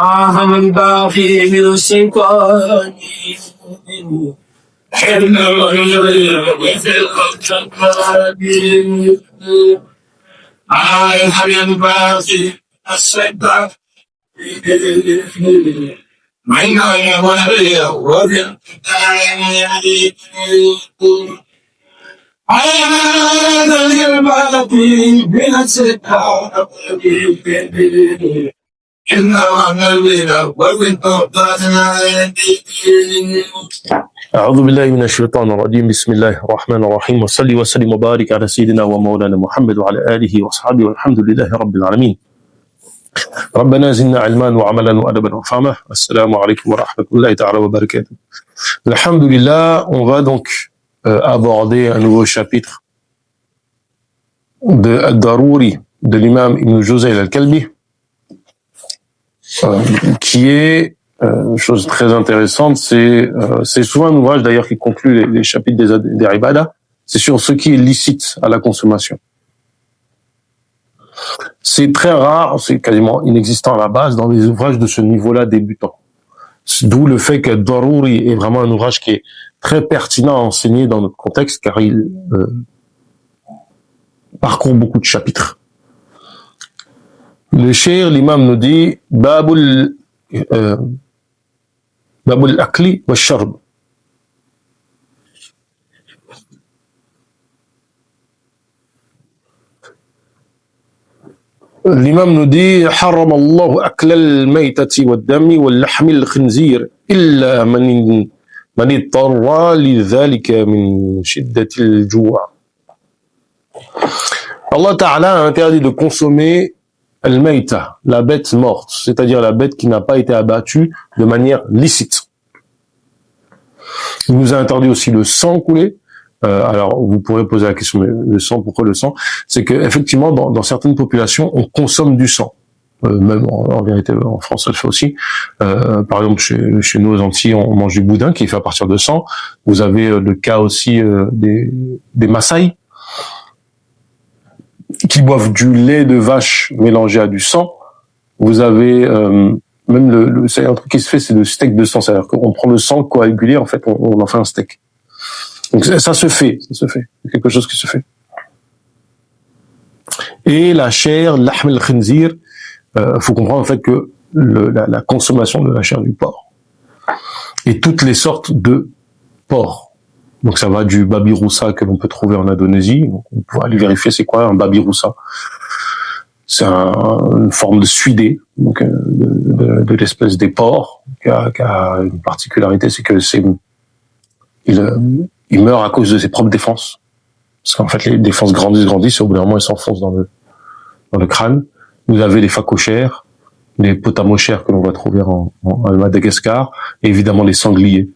من باقي من الشيطان إنه يجري في الخلق من باقي الشيطان من يولي وبال أعوذ بالله من الشيطان الرجيم بسم الله الرحمن الرحيم وصلي وسلم وبارك على سيدنا ومولانا محمد وعلى آله وأصحابه والحمد لله رب العالمين. ربنا زدنا علما وعملا وأدبا وفهما. Assalamu alaikum wa rahmatullahi ta'ala wa barakatuh. Alhamdulillah, on va donc aborder un nouveau chapitre de Ad-Darouri de l'imam Ibn Juzayl al-Kalbi, qui est chose très intéressante, c'est souvent un ouvrage d'ailleurs qui conclut les chapitres des ibadah, c'est sur ce qui est licite à la consommation. C'est très rare, c'est quasiment inexistant à la base dans les ouvrages de ce niveau-là débutant. D'où le fait que Darouri est vraiment un ouvrage qui est très pertinent à enseigner dans notre contexte, car il parcourt beaucoup de chapitres. Le cheikh, l'imam nous dit Babul Akli wa Sharb. L'imam nous dit حرم الله أكل الميتة والدم واللحم الخنزير إلا من اضطر لذلك من شدة الجوع. Allah Ta'ala a interdit de consommer al-mayta, la bête morte, c'est-à-dire la bête qui n'a pas été abattue de manière licite. Il nous a interdit aussi le sang coulé. Alors, vous pourrez poser la question, mais le sang, pourquoi le sang? C'est que effectivement, dans certaines populations, on consomme du sang. Même en vérité, en France, ça le fait aussi. Par exemple, chez nous aux Antilles, on mange du boudin qui est fait à partir de sang. Vous avez le cas aussi des Maasai qui boivent du lait de vache mélangé à du sang. Vous avez même c'est un truc qui se fait, c'est le steak de sang. C'est-à-dire qu'on prend le sang coagulé, en fait, on en fait un steak. Donc ça se fait. C'est quelque chose qui se fait. Et la chair, l'ahm al-khinzir, faut comprendre en fait que la consommation de la chair du porc et toutes les sortes de porc. Donc ça va du babiroussa que l'on peut trouver en Indonésie. Donc on peut aller vérifier c'est quoi un babiroussa. C'est une forme de suidé, donc de l'espèce des porcs, qui a une particularité, c'est que il meurt à cause de ses propres défenses. Parce qu'en fait, les défenses grandissent, et au bout d'un moment, elles s'enfoncent dans le crâne. Vous avez les phacochères, les potamochères que l'on va trouver en Madagascar, et évidemment les sangliers.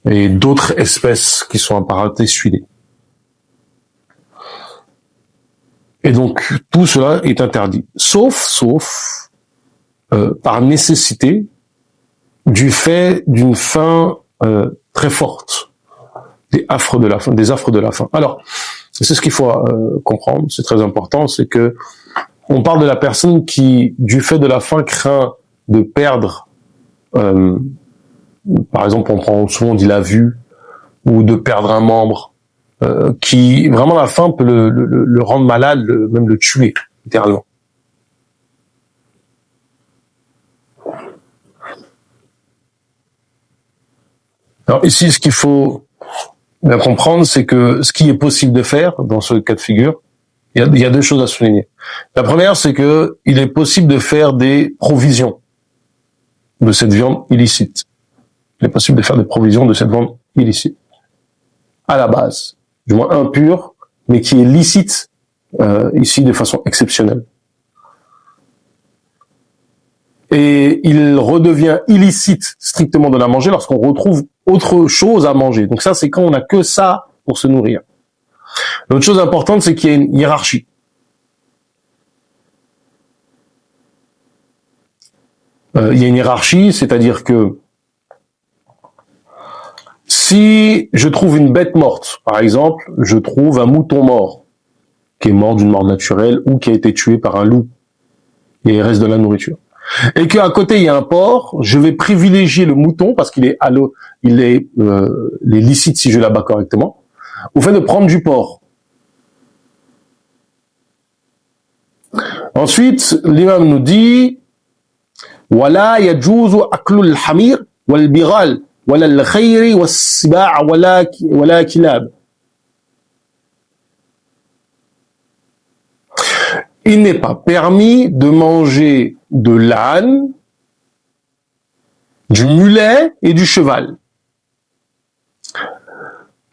Et d'autres espèces qui sont apparentées suidées. Et donc, tout cela est interdit. Sauf, par nécessité, du fait d'une faim très forte. Des affres de la faim. Alors, c'est ce qu'il faut comprendre, c'est très important, c'est que on parle de la personne qui, du fait de la faim, craint de perdre, par exemple, souvent on dit la vue, ou de perdre un membre, qui, vraiment la faim peut le rendre malade, même le tuer, littéralement. Alors ici, ce qu'il faut bien comprendre, c'est que ce qui est possible de faire dans ce cas de figure, il y a deux choses à souligner. La première, c'est que il est possible de faire des provisions de cette viande illicite. Il est possible de faire des provisions de cette viande illicite. À la base, du moins impure, mais qui est licite, ici de façon exceptionnelle. Et il redevient illicite strictement de la manger lorsqu'on retrouve autre chose à manger. Donc ça, c'est quand on n'a que ça pour se nourrir. L'autre chose importante, c'est qu'il y a une hiérarchie. Il y a une hiérarchie, c'est-à-dire que si je trouve une bête morte, par exemple, je trouve un mouton mort, qui est mort d'une mort naturelle ou qui a été tué par un loup, et il reste de la nourriture. et qu'à côté il y a un porc, je vais privilégier le mouton parce qu'il est il est licite si je l'abats correctement, au fait de prendre du porc. Ensuite, l'imam nous dit ولا يجوز أكل الحمير والبغال ولا الخير والسباع ولا كلاب. Il n'est pas permis de manger de l'âne, du mulet et du cheval.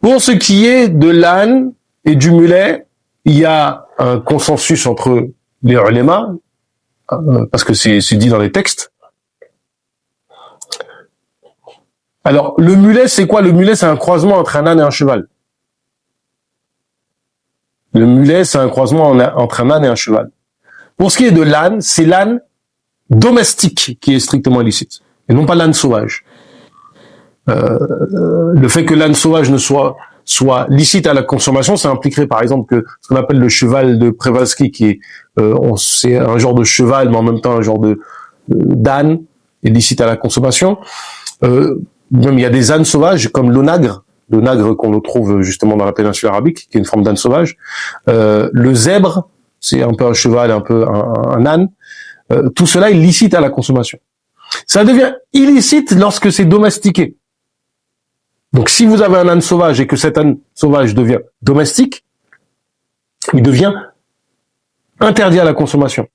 Pour ce qui est de l'âne et du mulet, il y a un consensus entre les ulémas, parce que c'est dit dans les textes. Alors, le mulet, c'est quoi? Le mulet, c'est un croisement entre un âne et un cheval. Le mulet, c'est un croisement entre un âne et un cheval. Pour ce qui est de l'âne, c'est l'âne domestique qui est strictement illicite, et non pas l'âne sauvage. Le fait que l'âne sauvage ne soit licite à la consommation, ça impliquerait par exemple que ce qu'on appelle le cheval de Przewalski, qui est c'est un genre de cheval, mais en même temps un genre de d'âne, est licite à la consommation. Même il y a des ânes sauvages comme l'onagre qu'on trouve justement dans la péninsule arabique, qui est une forme d'âne sauvage. Le zèbre, c'est un peu un cheval, un peu un âne. Tout cela est licite à la consommation. Ça devient illicite lorsque c'est domestiqué. Donc si vous avez un âne sauvage et que cet âne sauvage devient domestique, il devient interdit à la consommation.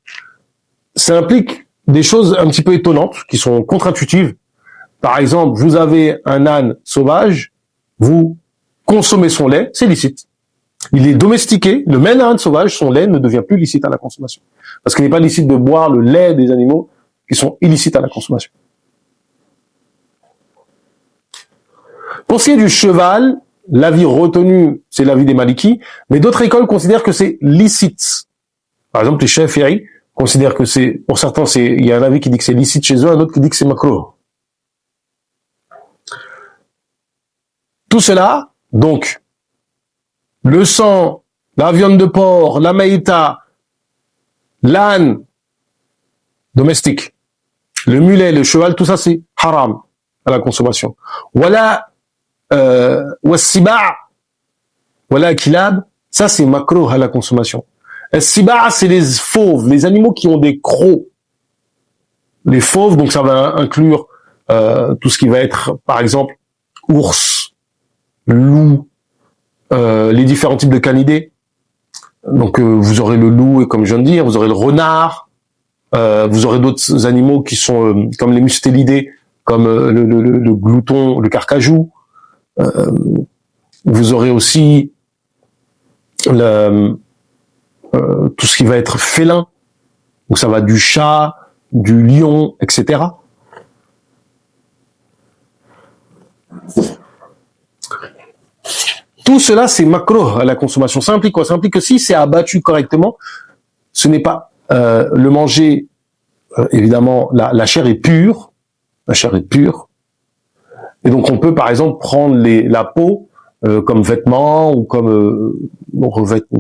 Ça implique des choses un petit peu étonnantes, qui sont contre-intuitives. Par exemple, vous avez un âne sauvage, vous consommez son lait, c'est licite. Il est domestiqué, le même âne sauvage, son lait ne devient plus licite à la consommation. Parce qu'il n'est pas licite de boire le lait des animaux qui sont illicites à la consommation. Pour ce qui est du cheval, l'avis retenu, c'est l'avis des Malikis, mais d'autres écoles considèrent que c'est licite. Par exemple, les Shafi'i considèrent que c'est, pour certains, il y a un avis qui dit que c'est licite chez eux, un autre qui dit que c'est makruh. Tout cela, donc, le sang, la viande de porc, la maïta, l'âne domestique, le mulet, le cheval, tout ça c'est haram à la consommation. Voilà, wassiba', voilà kilab, ça c'est makruh à la consommation. Siba', c'est les fauves, les animaux qui ont des crocs. Les fauves, donc ça va inclure tout ce qui va être, par exemple, ours, loup, les différents types de canidés. Donc vous aurez le loup, et comme je viens de dire, vous aurez le renard, vous aurez d'autres animaux qui sont comme les mustélidés, comme le glouton, le carcajou. Vous aurez aussi tout ce qui va être félin, donc ça va du chat, du lion, etc. Tout cela, c'est makruh à la consommation. Ça implique quoi? Ça implique que si c'est abattu correctement, ce n'est pas le manger. Évidemment, la chair est pure. La chair est pure. Et donc, on peut, par exemple, prendre la peau comme vêtement ou comme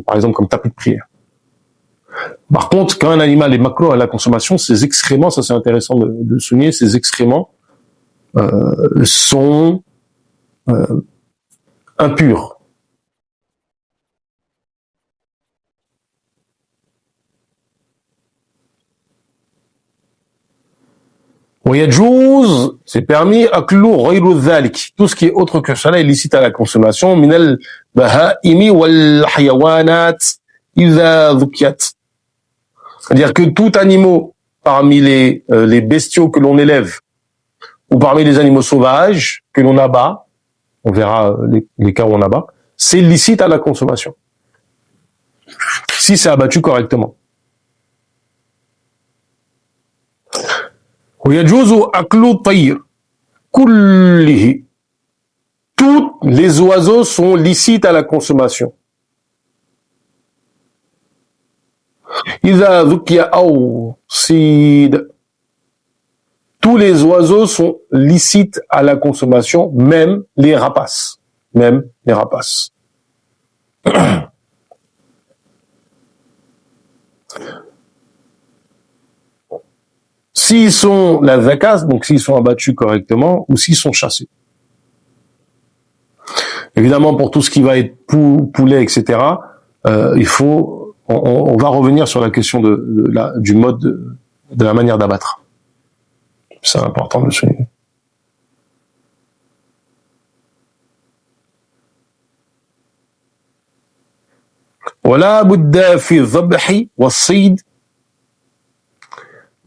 par exemple comme tapis de prière. Par contre, quand un animal est makruh à la consommation, ses excréments, ça c'est intéressant de souligner, ses excréments sont impurs. ويجوز, c'est permis, أكل غير ذلك, tout ce qui est autre que cela est licite à la consommation, من البهائم والحيوانات إذا ذكيت. C'est-à-dire que tout animal parmi les bestiaux que l'on élève, ou parmi les animaux sauvages que l'on abat, on verra les cas où on abat, c'est licite à la consommation. Si c'est abattu correctement. ويجوز أكل الطير كله. Tous les oiseaux sont licites à la consommation. إذا ذكي أو صيد. Tous les oiseaux sont licites à la consommation, même les rapaces. Même les rapaces. s'ils sont la zakat, donc s'ils sont abattus correctement, ou s'ils sont chassés. Évidemment, pour tout ce qui va être poulet, etc., il faut, on va revenir sur la question du mode, de la manière d'abattre. C'est important de le souligner. ولا بد في الذبح والصيد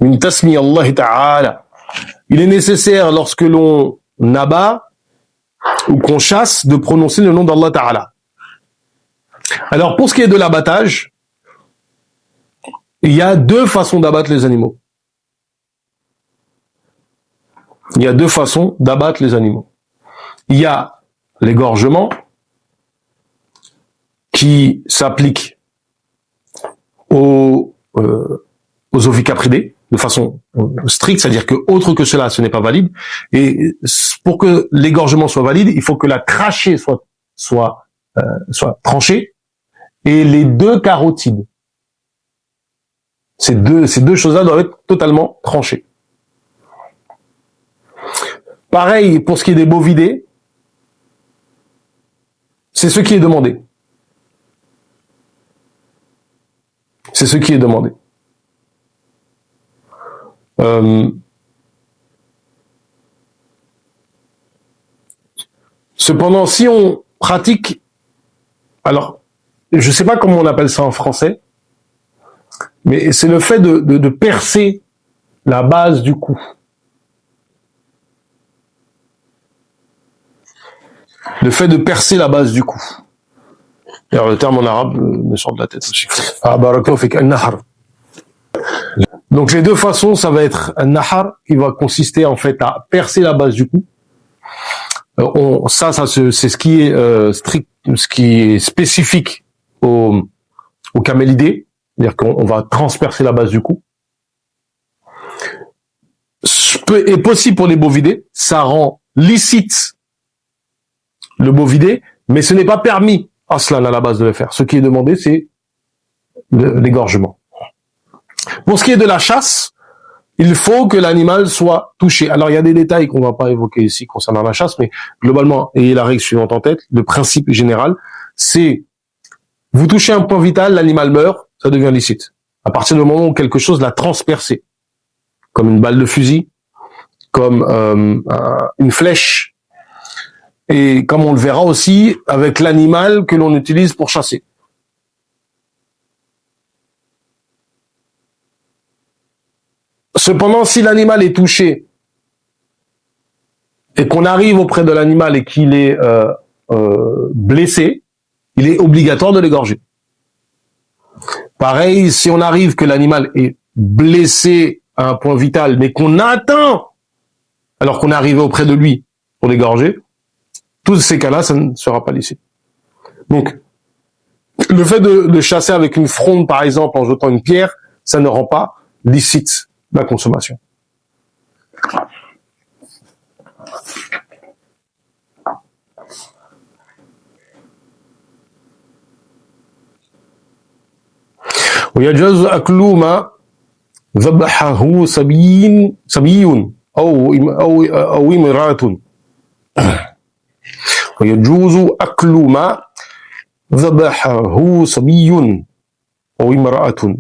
من تسمية الله تعالى. Il est nécessaire lorsque l'on abat ou qu'on chasse de prononcer le nom d'Allah Ta'ala. Alors pour ce qui est de l'abattage, il y a deux façons d'abattre les animaux. Il y a deux façons d'abattre les animaux. Il y a l'égorgement qui s'applique aux ovicepridés de façon stricte, c'est-à-dire que autre que cela, ce n'est pas valide. Et pour que l'égorgement soit valide, il faut que la trachée soit tranchée et les deux carotides. Ces deux choses-là doivent être totalement tranchées. Pareil pour ce qui est des bovidés, c'est ce qui est demandé. C'est ce qui est demandé. Cependant, si on pratique, alors, je ne sais pas comment on appelle ça en français, mais c'est le fait de percer la base du cou. Le fait de percer la base du cou. Alors, le terme en arabe me sort de la tête aussi. Ah, barakallahu fik, an-nahar. Donc, les deux façons, ça va être un nahar, qui va consister, en fait, à percer la base du cou. C'est ce qui est strict, ce qui est spécifique au camélidé. C'est-à-dire qu'on va transpercer la base du cou. Est possible pour les bovidés, ça rend licite le bovidé, mais ce n'est pas permis aslan à la base de le faire. Ce qui est demandé, c'est l'égorgement. Pour ce qui est de la chasse, il faut que l'animal soit touché. Alors il y a des détails qu'on ne va pas évoquer ici concernant la chasse, mais globalement, ayez la règle suivante en tête, le principe général, c'est vous touchez un point vital, l'animal meurt, ça devient licite. À partir du moment où quelque chose l'a transpercé, comme une balle de fusil, comme une flèche, et comme on le verra aussi avec l'animal que l'on utilise pour chasser. Cependant, si l'animal est touché et qu'on arrive auprès de l'animal et qu'il est blessé, il est obligatoire de l'égorger. Pareil, si on arrive que l'animal est blessé à un point vital, mais qu'on atteint alors qu'on est arrivé auprès de lui pour l'égorger, tous ces cas-là, ça ne sera pas licite. Donc, le fait de chasser avec une fronde, par exemple, en jetant une pierre, ça ne rend pas licite la consommation. ويجوز أكل ما ذبحه صبي أو امرأة ويجوز أكل ما ذبحه صبي أو امرأة.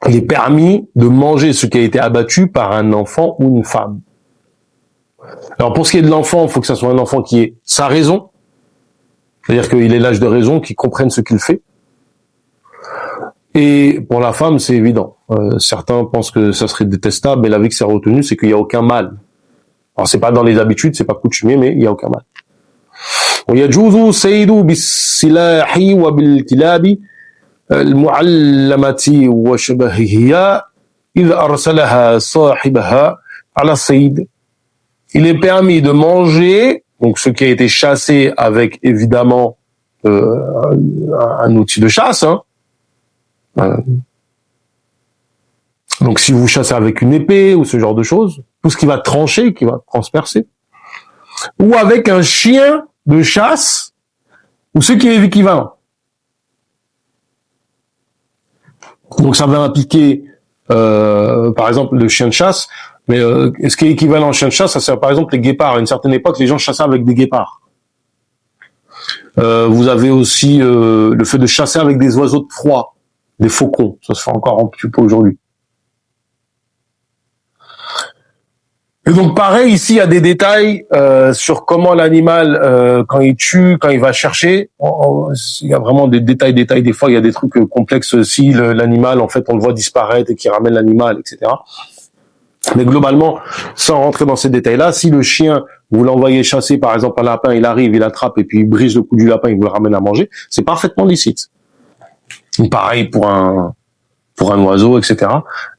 Il est permis de manger ce qui a été abattu par un enfant ou une femme. Alors pour ce qui est de l'enfant, il faut que ça soit un enfant qui ait sa raison, c'est-à-dire qu'il ait l'âge de raison, qu'il comprenne ce qu'il fait. Et pour la femme, c'est évident. Certains pensent que ça serait détestable, mais l'avis que c'est retenu, c'est qu'il n'y a aucun mal. Alors c'est pas dans les habitudes, c'est pas coutumier, mais il n'y a aucun mal. ويجوز صيد بالسلاح وبالكلاب المعلمة وشبهها إذا أرسلها صاحبها على الصيد. Il est permis de manger, donc ce qui a été chassé avec évidemment un outil de chasse. Donc si vous chassez avec une épée ou ce genre de choses, tout ce qui va trancher, qui va transpercer, ou avec un chien de chasse, ou ce qui est équivalent. Donc ça va impliquer, par exemple, le chien de chasse, mais ce qui est équivalent au chien de chasse, ça c'est par exemple les guépards. À une certaine époque, les gens chassaient avec des guépards. Vous avez aussi le fait de chasser avec des oiseaux de proie, des faucons. Ça se fait encore un petit peu aujourd'hui. Et donc pareil, ici il y a des détails sur comment l'animal, quand il tue, quand il va chercher, il y a vraiment des détails. Des fois il y a des trucs complexes. Si l'animal, en fait, on le voit disparaître et qu'il ramène l'animal, etc. Mais globalement, sans rentrer dans ces détails-là, si le chien, vous l'envoyez chasser, par exemple, un lapin, il arrive, il attrape et puis il brise le cou du lapin, il vous le ramène à manger, c'est parfaitement licite. Pareil pour un oiseau, etc.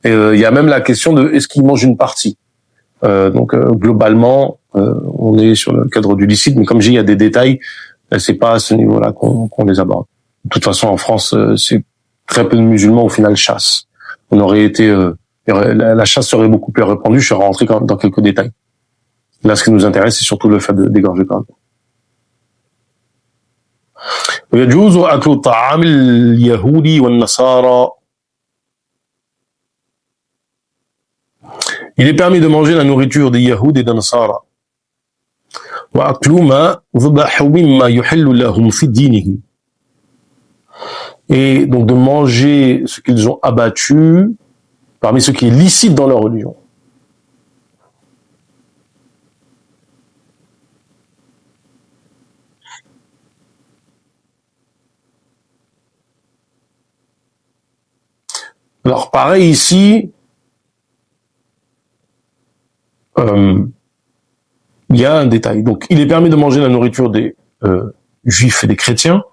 Et il y a même la question de est-ce qu'il mange une partie. Globalement, on est sur le cadre du licite, mais comme je dis, il y a des détails, c'est pas à ce niveau-là qu'on les aborde. De toute façon, en France, c'est très peu de musulmans au final chassent. On aurait été la chasse serait beaucoup plus répandue, je serais rentré dans quelques détails. Là, ce qui nous intéresse, c'est surtout le fait d'égorger quand même. ويجوز أكل طعام اليهود والنصارى. Il est permis de manger la nourriture des Yahoud et des Nasara. وأكل ما ذبح مما يحل لهم في دينهم. Et donc de manger ce qu'ils ont abattu parmi ce qui est licite dans leur religion. Alors pareil ici, il y a un détail. Donc il est permis de manger la nourriture des juifs et des chrétiens.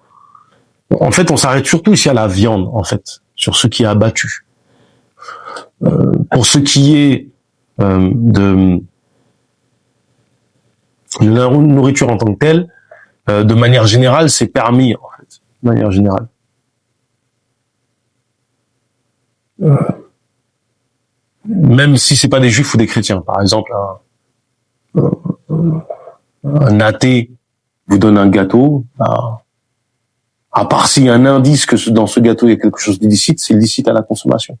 En fait, on s'arrête surtout ici à la viande, en fait, sur ce qui est abattu. Pour ce qui est de la nourriture en tant que telle, de manière générale, c'est permis, en fait, de manière générale. Même si c'est pas des juifs ou des chrétiens. Par exemple, un athée vous donne un gâteau, à part s'il y a un indice que dans ce gâteau il y a quelque chose d'illicite, c'est licite à la consommation.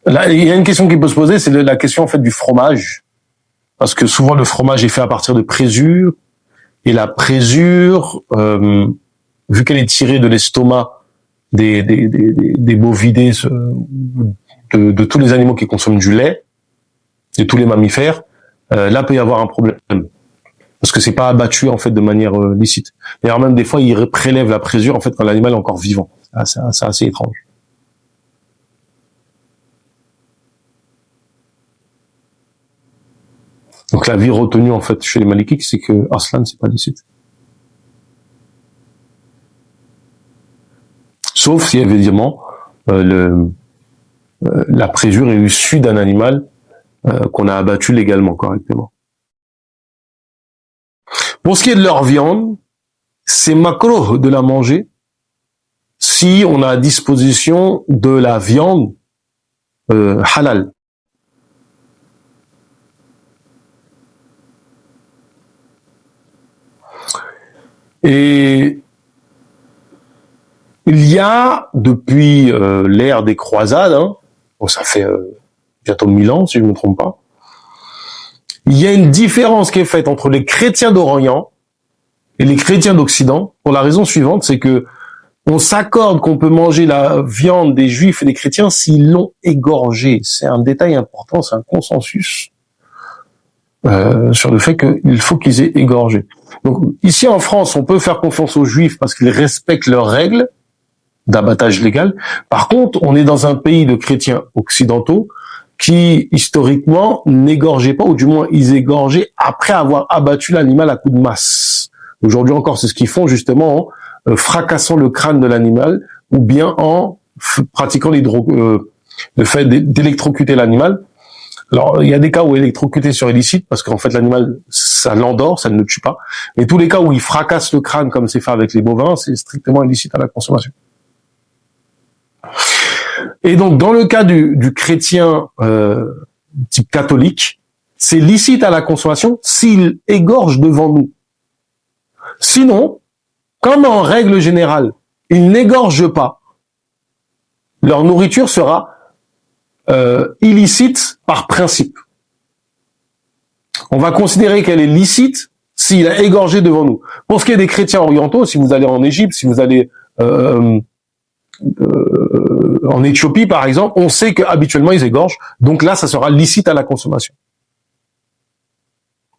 Là, il y a une question qui peut se poser, c'est la question en fait du fromage, parce que souvent le fromage est fait à partir de présure, et la présure, vu qu'elle est tirée de l'estomac des bovidés, de tous les animaux qui consomment du lait, de tous les mammifères, là peut y avoir un problème, parce que c'est pas abattu en fait de manière licite. D'ailleurs même des fois ils prélèvent la présure en fait quand l'animal est encore vivant. C'est assez étrange. Donc la vie retenue en fait chez les Malikiques, c'est que Aslan c'est pas licite. Sauf si évidemment la présure est issue d'un animal qu'on a abattu légalement, correctement. Pour ce qui est de leur viande, c'est makruh de la manger si on a à disposition de la viande halal. Et il y a, depuis l'ère des croisades, bon, ça fait bientôt 1000 ans, si je ne me trompe pas, il y a une différence qui est faite entre les chrétiens d'Orient et les chrétiens d'Occident, pour la raison suivante, c'est que on s'accorde qu'on peut manger la viande des juifs et des chrétiens s'ils l'ont égorgée. C'est un détail important, c'est un consensus sur le fait qu'il faut qu'ils aient égorgé. Donc ici en France, on peut faire confiance aux juifs parce qu'ils respectent leurs règles d'abattage légal. Par contre, on est dans un pays de chrétiens occidentaux qui, historiquement, n'égorgeaient pas, ou du moins, ils égorgeaient après avoir abattu l'animal à coups de masse. Aujourd'hui encore, c'est ce qu'ils font, justement, en fracassant le crâne de l'animal, ou bien en pratiquant le fait d'électrocuter l'animal. Alors, il y a des cas où électrocuter serait illicite, parce qu'en fait, l'animal, ça l'endort, ça ne le tue pas. Mais tous les cas où il fracasse le crâne, comme c'est fait avec les bovins, c'est strictement illicite à la consommation. Et donc, dans le cas du chrétien type catholique, c'est licite à la consommation s'il égorge devant nous. Sinon, comme en règle générale, il n'égorge pas, leur nourriture sera illicite par principe. On va considérer qu'elle est licite s'il a égorgé devant nous. Pour ce qui est des chrétiens orientaux, si vous allez en Égypte, si vous allez en Éthiopie par exemple, on sait qu'habituellement ils égorgent, donc là ça sera licite à la consommation.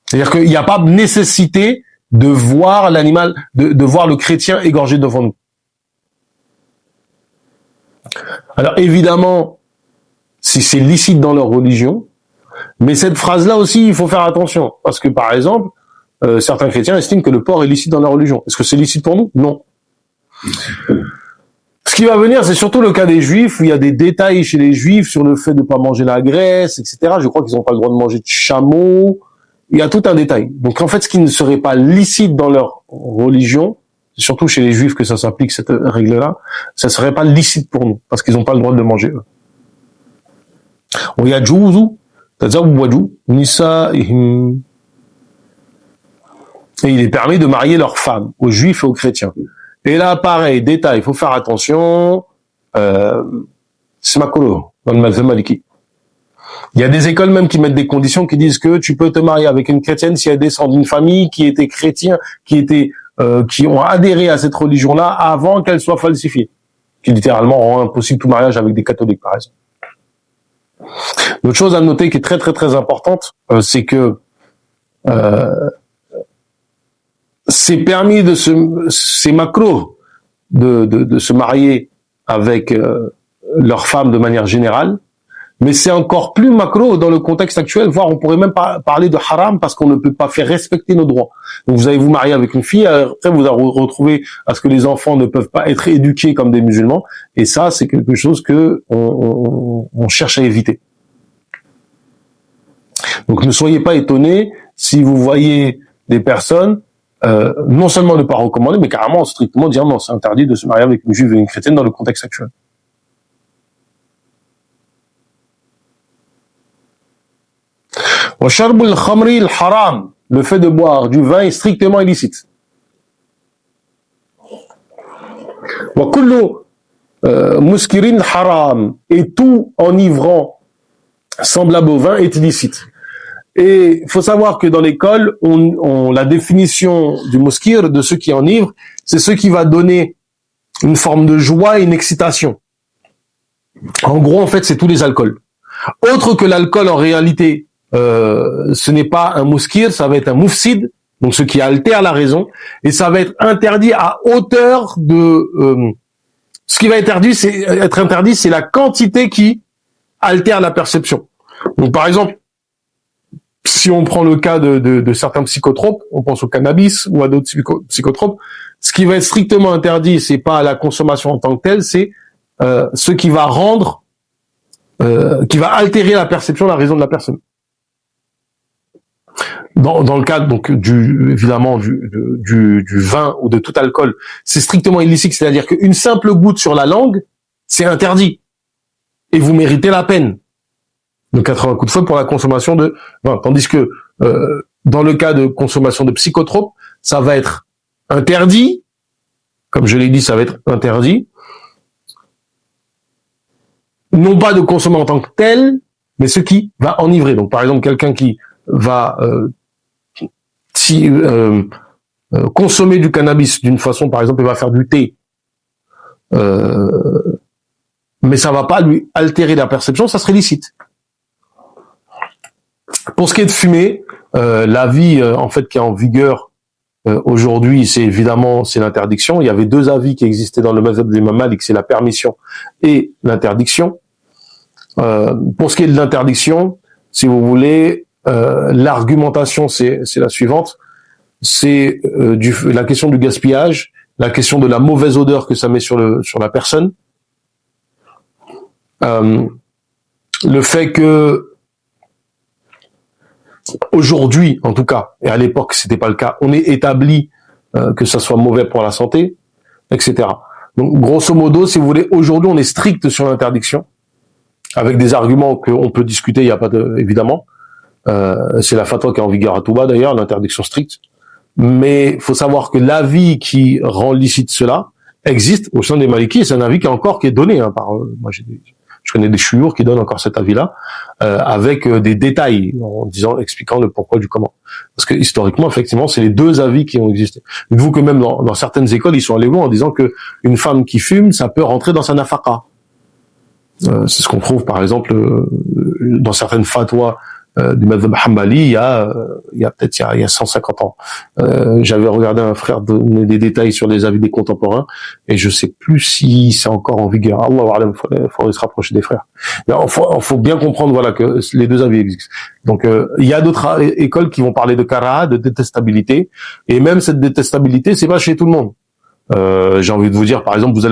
C'est-à-dire qu'il n'y a pas nécessité de voir l'animal, de voir le chrétien égorgé devant nous. Alors évidemment, si c'est licite dans leur religion, mais cette phrase-là aussi, il faut faire attention, parce que par exemple, certains chrétiens estiment que le porc est licite dans leur religion. Est-ce que c'est licite pour nous? Non. Ce qui va venir, c'est surtout le cas des Juifs, où il y a des détails chez les Juifs sur le fait de ne pas manger la graisse, etc. Je crois qu'ils n'ont pas le droit de manger de chameau. Il y a tout un détail. Donc en fait, ce qui ne serait pas licite dans leur religion, c'est surtout chez les Juifs que ça s'applique cette règle-là, ça ne serait pas licite pour nous, parce qu'ils n'ont pas le droit de le manger eux. Et il est permis de marier leurs femmes, aux Juifs et aux chrétiens. Et là, pareil, détail, il faut faire attention, c'est makolo, dans le mazhab maliki. Il y a des écoles même qui mettent des conditions qui disent que tu peux te marier avec une chrétienne si elle descend d'une famille qui était chrétien, qui ont adhéré à cette religion-là avant qu'elle soit falsifiée. Qui littéralement rend impossible tout mariage avec des catholiques, par exemple. L'autre chose à noter qui est très très très importante, c'est que c'est permis c'est macro de se marier avec leur femme de manière générale, mais c'est encore plus macro dans le contexte actuel, voire on pourrait même pas parler de haram parce qu'on ne peut pas faire respecter nos droits. Donc vous allez vous marier avec une fille, après vous allez retrouver à ce que les enfants ne peuvent pas être éduqués comme des musulmans, et ça c'est quelque chose que on cherche à éviter. Donc ne soyez pas étonnés si vous voyez des personnes non seulement ne pas recommander, mais carrément strictement dire non, c'est interdit de se marier avec une juive et une chrétienne dans le contexte actuel. Le fait de boire du vin est strictement illicite. Et tout enivrant semblable au vin est illicite. Et il faut savoir que dans l'école, la définition du muskir, de ce qui enivre, c'est ce qui va donner une forme de joie et une excitation. En gros, en fait, c'est tous les alcools. Autre que l'alcool, en réalité, ce n'est pas un muskir, ça va être un mufsid, donc ce qui altère la raison, et ça va être interdit à hauteur de... ce qui va être interdit, c'est la quantité qui altère la perception. Donc par exemple, si on prend le cas de certains psychotropes, on pense au cannabis ou à d'autres psychotropes, ce qui va être strictement interdit, c'est pas la consommation en tant que telle, c'est ce qui va rendre, qui va altérer la perception, la raison de la personne. Dans le cas donc évidemment du vin ou de tout alcool, c'est strictement illicite, c'est-à-dire qu'une simple goutte sur la langue, c'est interdit et vous méritez la peine de 80 coups de feu pour la consommation de vin. Tandis que dans le cas de consommation de psychotropes, ça va être interdit, comme je l'ai dit, ça va être interdit, non pas de consommer en tant que tel, mais ce qui va enivrer. Donc par exemple, quelqu'un qui va consommer du cannabis d'une façon, par exemple, il va faire du thé, mais ça va pas lui altérer la perception, ça serait licite. Pour ce qui est de fumer, l'avis en fait qui est en vigueur aujourd'hui, c'est évidemment c'est l'interdiction. Il y avait deux avis qui existaient dans le mazhab de l'imam Malik, c'est la permission et l'interdiction. Pour ce qui est de l'interdiction, si vous voulez, l'argumentation c'est la suivante, c'est la question du gaspillage, la question de la mauvaise odeur que ça met sur la personne, le fait que aujourd'hui, en tout cas, et à l'époque c'était pas le cas, on est établi que ça soit mauvais pour la santé, etc. Donc grosso modo, si vous voulez, aujourd'hui on est strict sur l'interdiction, avec des arguments qu'on peut discuter, il n'y a pas évidemment. C'est la fatwa qui est en vigueur à Touba d'ailleurs, l'interdiction stricte. Mais il faut savoir que l'avis qui rend licite cela existe au sein des Malikis. C'est un avis qui est donné par. Moi, je connais des chouyours qui donnent encore cet avis-là avec des détails expliquant le pourquoi du comment. Parce que historiquement, effectivement, c'est les deux avis qui ont existé. Dites-vous que même dans certaines écoles, ils sont allés loin en disant que une femme qui fume, ça peut rentrer dans sa nafaqa. C'est ce qu'on trouve, par exemple, dans certaines fatwas du madhhab hanbali, il y a 150 ans. J'avais regardé un frère donner des détails sur les avis des contemporains, et je sais plus si c'est encore en vigueur. Allahu a'lam, faudrait se rapprocher des frères. Il faut bien comprendre, voilà, que les deux avis existent. Donc, il y a d'autres écoles qui vont parler de karaha, de détestabilité, et même cette détestabilité, c'est pas chez tout le monde. J'ai envie de vous dire, par exemple, vous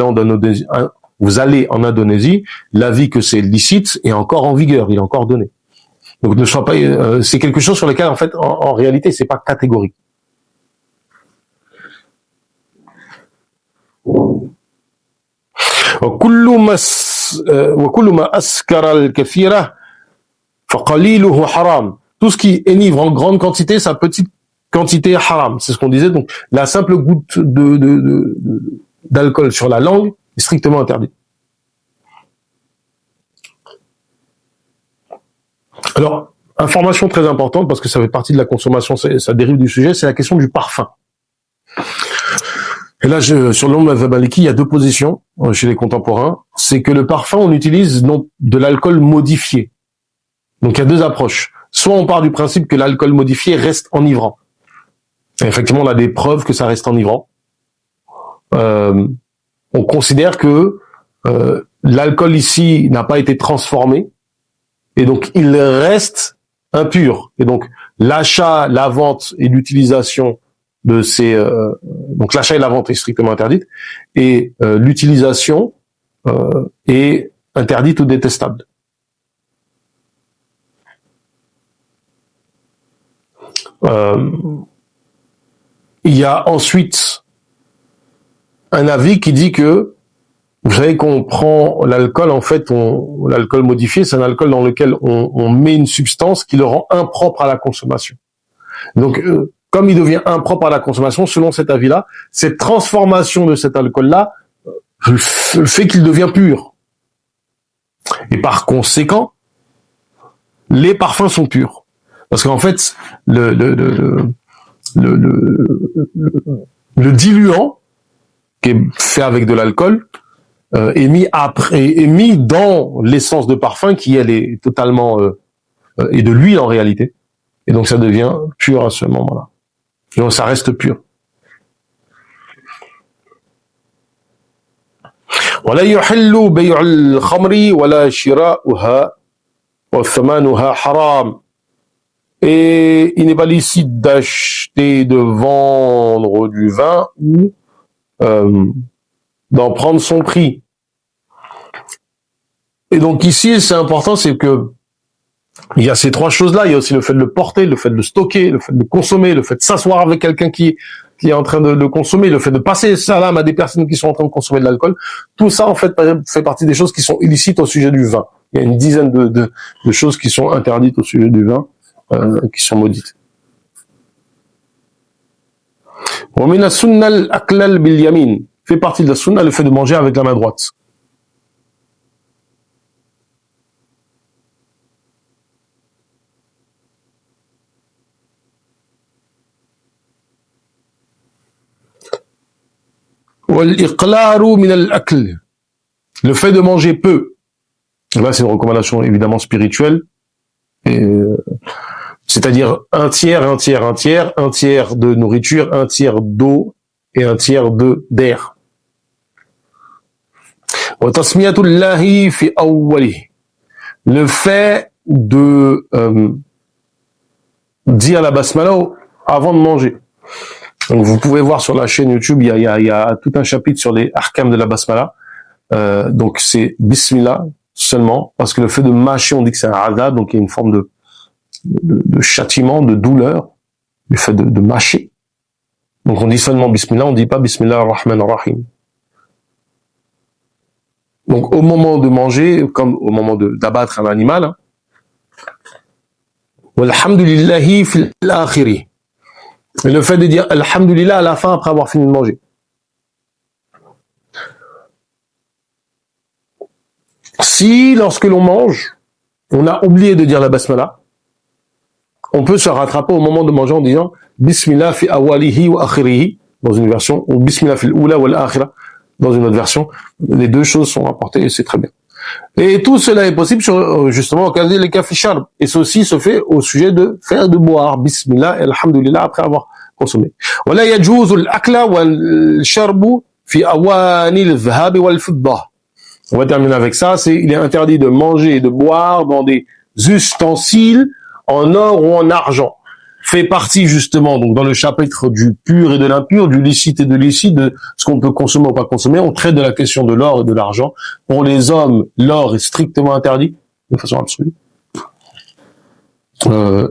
allez en Indonésie, l'avis que c'est licite est encore en vigueur, il est encore donné. Donc ne sois pas, c'est quelque chose sur lequel en fait, en réalité, c'est pas catégorique. وكل ما أسكر الكثير فقليله حرام. Tout ce qui énivre en grande quantité, sa petite quantité est haram. C'est ce qu'on disait. Donc la simple goutte d'alcool sur la langue est strictement interdite. Alors, information très importante, parce que ça fait partie de la consommation, ça dérive du sujet, c'est la question du parfum. Et là, sur le nom de madhhab maliki, il y a deux positions chez les contemporains. C'est que le parfum, on utilise de l'alcool modifié. Donc il y a deux approches. Soit on part du principe que l'alcool modifié reste enivrant. Et effectivement, on a des preuves que ça reste enivrant. On considère que l'alcool ici n'a pas été transformé, et donc il reste impur. Et donc l'achat, la vente et l'utilisation de ces donc l'achat et la vente est strictement interdite, et l'utilisation est interdite ou détestable. Il y a ensuite un avis qui dit que, vous savez qu'on prend l'alcool, en fait, l'alcool modifié, c'est un alcool dans lequel on met une substance qui le rend impropre à la consommation. Donc, comme il devient impropre à la consommation, selon cet avis-là, cette transformation de cet alcool-là fait qu'il devient pur. Et par conséquent, les parfums sont purs. Parce qu'en fait, le diluant, qui est fait avec de l'alcool, est mis dans l'essence de parfum qui, elle, est totalement est de l'huile en réalité, et donc ça devient pur à ce moment-là. Donc ça reste pur. ولا يحل بيع الخمر ولا شراؤها وثمنها حرام. Et il n'est pas licite d'acheter, de vendre du vin ou d'en prendre son prix. Et donc ici, c'est important, c'est que il y a ces trois choses-là. Il y a aussi le fait de le porter, le fait de le stocker, le fait de le consommer, le fait de s'asseoir avec quelqu'un qui est en train de le consommer, le fait de passer salam à des personnes qui sont en train de consommer de l'alcool. Tout ça, en fait partie des choses qui sont illicites au sujet du vin. Il y a une dizaine de choses qui sont interdites au sujet du vin, qui sont maudites. ومن السنة الأكل باليمين. Fait partie de la sunna le fait de manger avec la main droite. والإقلار من الأكل. Le fait de manger peu. Là, c'est une recommandation évidemment spirituelle. C'est-à-dire un tiers de nourriture, un tiers d'eau et un tiers d'air. Le fait de dire la basmala avant de manger. Donc vous pouvez voir sur la chaîne YouTube, il y a tout un chapitre sur les ahkam de la basmala. Donc c'est bismillah seulement, parce que le fait de mâcher, on dit que c'est un adab, donc il y a une forme de châtiment, de douleur, le fait de mâcher. Donc on dit seulement bismillah, on dit pas bismillah ar-Rahman ar-Rahim. Donc au moment de manger, comme au moment d'abattre un animal, hein, walhamdulillahi fil akhiri. Et le fait de dire alhamdulillah à la fin après avoir fini de manger. Si, lorsque l'on mange, on a oublié de dire la basmala, on peut se rattraper au moment de manger en disant Bismillah fi awalihi wa akhirihi, dans une version, ou Bismillah fi l'oula wa l'akhira, dans une autre version. Les deux choses sont rapportées et c'est très bien. Et tout cela est possible sur, justement, au cas des kaffi sharb. Et ceci se fait au sujet de faire de boire. Bismillah, alhamdulillah, après avoir consommé. Wala yajuzu al-akla wal-sharbu fi awani al-dhahab wal-fiddah. On va terminer avec ça. Il est interdit de manger et de boire dans des ustensiles en or ou en argent. Fait partie justement, donc dans le chapitre du pur et de l'impur, du licite et de licite, de ce qu'on peut consommer ou pas consommer. On traite de la question de l'or et de l'argent. Pour les hommes, l'or est strictement interdit de façon absolue.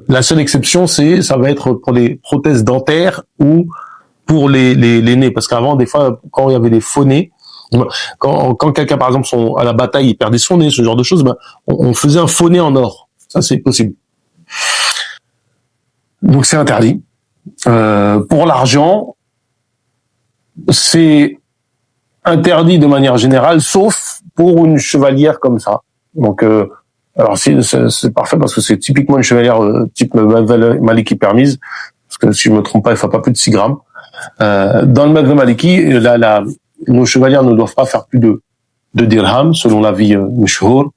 La seule exception, ça va être pour les prothèses dentaires ou pour les nez, parce qu'avant, des fois, quand il y avait des faux nez, quand quelqu'un, par exemple, à la bataille, il perdait son nez, ce genre de choses, on faisait un faux nez en or. Ça, c'est possible. Donc, c'est interdit. Pour l'argent, c'est interdit de manière générale, sauf pour une chevalière comme ça. Donc, alors c'est parfait parce que c'est typiquement une chevalière type Maliki permise, parce que si je me trompe pas, il faut pas plus de 6 grammes. Dans le madhhab Maliki, nos chevalières ne doivent pas faire plus de dirham, selon l'avis Mishhour.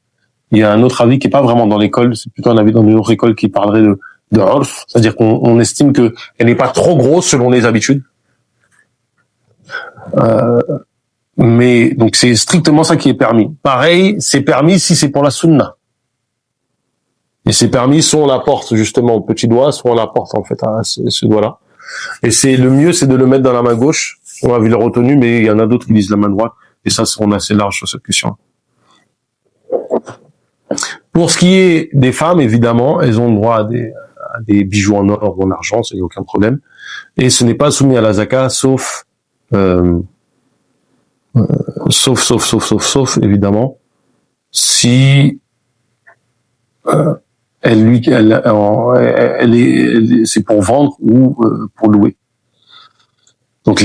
Il y a un autre avis qui est pas vraiment dans l'école, c'est plutôt un avis dans une autre école qui parlerait de urf, c'est-à-dire qu'on estime que elle n'est pas trop grosse selon les habitudes. Mais donc c'est strictement ça qui est permis. Pareil, c'est permis si c'est pour la sunna. Et c'est permis soit on la porte justement au petit doigt, soit on la porte en fait à ce doigt-là. Et le mieux, c'est de le mettre dans la main gauche. On a vu le retenu, mais il y en a d'autres qui disent la main droite. Et ça, on est assez large sur cette question. Pour ce qui est des femmes, évidemment, elles ont le droit à des bijoux en or ou en argent, ça n'y a aucun problème. Et ce n'est pas soumis à la zakat, sauf évidemment, si c'est pour vendre ou pour louer. Donc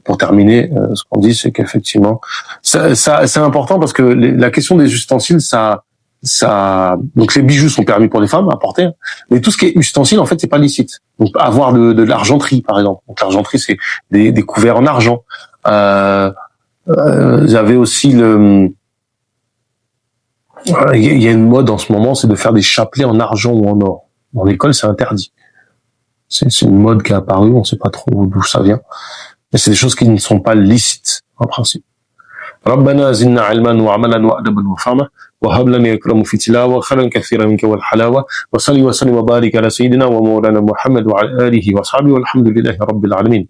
pour terminer, ce qu'on dit, c'est qu'effectivement, ça c'est important parce que la question des ustensiles, donc les bijoux sont permis pour les femmes à porter, mais tout ce qui est ustensile, en fait, c'est pas licite. Donc avoir de l'argenterie, par exemple. Donc l'argenterie, c'est des couverts en argent. J'avais aussi il y a une mode en ce moment, c'est de faire des chapelets en argent ou en or. Dans l'école, c'est interdit. C'est une mode qui est apparue, on ne sait pas trop d'où ça vient. Mais c'est des choses qui ne sont pas licites, en principe. ربنا زدنا علما وعملا وأدبا وفهما وهب لنا يكرم في تلاوة خيرا كثيرا منك والحلاوة وصلي وسلم وبارك على سيدنا ومولانا محمد وعلى آله وصحبه والحمد لله رب العالمين